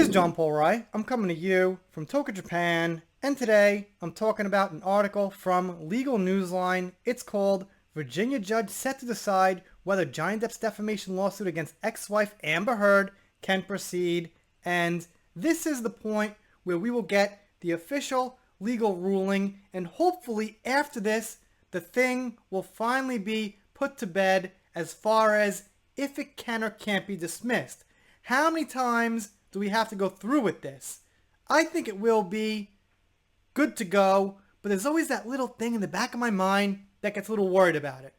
is John Paul Rai. I'm coming to you from Tokyo, Japan, and today I'm talking about an article from Legal Newsline. It's called Virginia Judge Set to Decide Whether Johnny Depp's Defamation Lawsuit Against Ex-Wife Amber Heard Can Proceed. And this is the point where we will get the official legal ruling, and hopefully after this, the thing will finally be put to bed as far as if it can or can't be dismissed. How many times do we have to go through with this? I think it will be good to go, but there's always that little thing in the back of my mind that gets a little worried about it.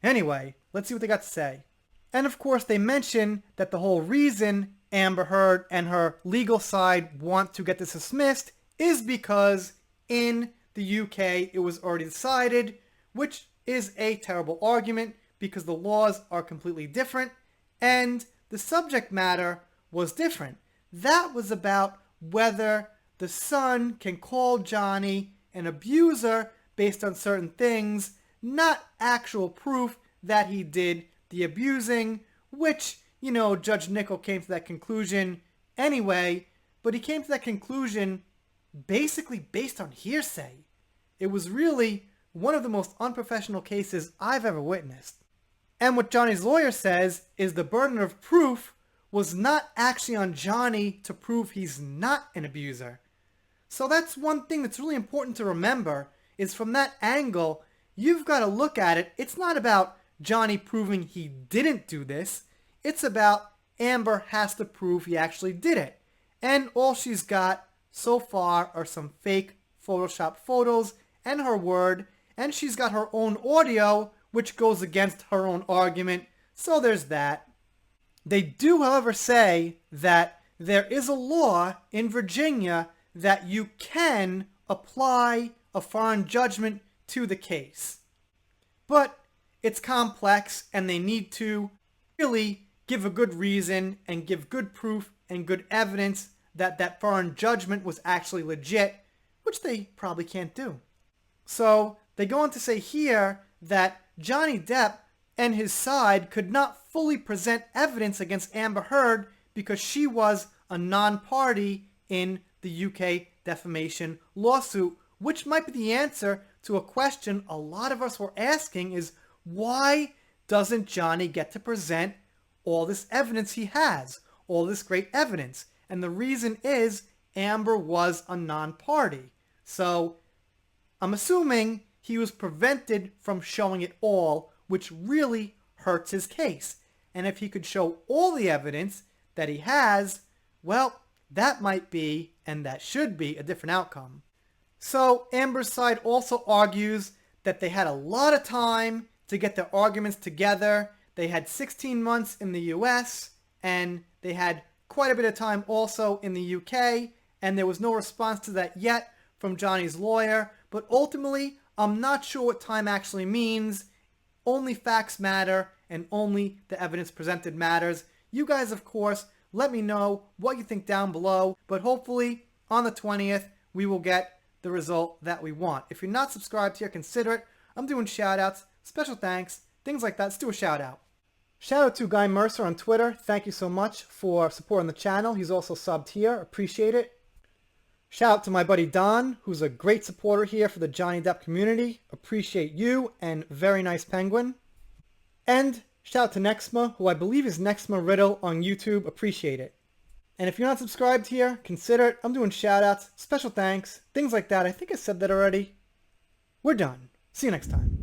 Anyway, let's see what they got to say. And of course, they mention that the whole reason Amber Heard and her legal side want to get this dismissed is because in the UK it was already decided, which is a terrible argument because the laws are completely different and the subject matter was different. That was about whether the son can call Johnny an abuser based on certain things, not actual proof that he did the abusing, which, Judge Nickel came to that conclusion anyway, but he came to that conclusion basically based on hearsay. It was really one of the most unprofessional cases I've ever witnessed. And what Johnny's lawyer says is the burden of proof was not actually on Johnny to prove he's not an abuser. So that's one thing that's really important to remember, is from that angle, you've got to look at it. It's not about Johnny proving he didn't do this. It's about Amber has to prove he actually did it. And all she's got so far are some fake Photoshop photos and her word, and she's got her own audio, which goes against her own argument, so there's that. They do, however, say that there is a law in Virginia that you can apply a foreign judgment to the case. But it's complex, and they need to really give a good reason and give good proof and good evidence that that foreign judgment was actually legit, which they probably can't do. So they go on to say here that Johnny Depp and his side could not fully present evidence against Amber Heard because she was a non-party in the UK defamation lawsuit, which might be the answer to a question a lot of us were asking, is why doesn't Johnny get to present all this evidence he has, all this great evidence? And the reason is Amber was a non-party. So I'm assuming he was prevented from showing it all, which really hurts his case. And if he could show all the evidence that he has, well, that might be, and that should be, a different outcome. So Amber's side also argues that they had a lot of time to get their arguments together. They had 16 months in the US, and they had quite a bit of time also in the UK, and there was no response to that yet from Johnny's lawyer. But ultimately, I'm not sure what time actually means. Only facts matter, and only the evidence presented matters. You guys, of course, let me know what you think down below, but hopefully on the 20th, we will get the result that we want. If you're not subscribed here, consider it. I'm doing shout-outs, special thanks, things like that. Let's do a shout-out. Shout-out to Guy Mercer on Twitter. Thank you so much for supporting the channel. He's also subbed here. Appreciate it. Shout out to my buddy Don, who's a great supporter here for the Johnny Depp community. Appreciate you, and very nice penguin. And shout out to Nexma, who I believe is Nexma Riddle on YouTube. Appreciate it. And if you're not subscribed here, consider it. I'm doing shout outs, special thanks, things like that. I think I said that already. We're done. See you next time.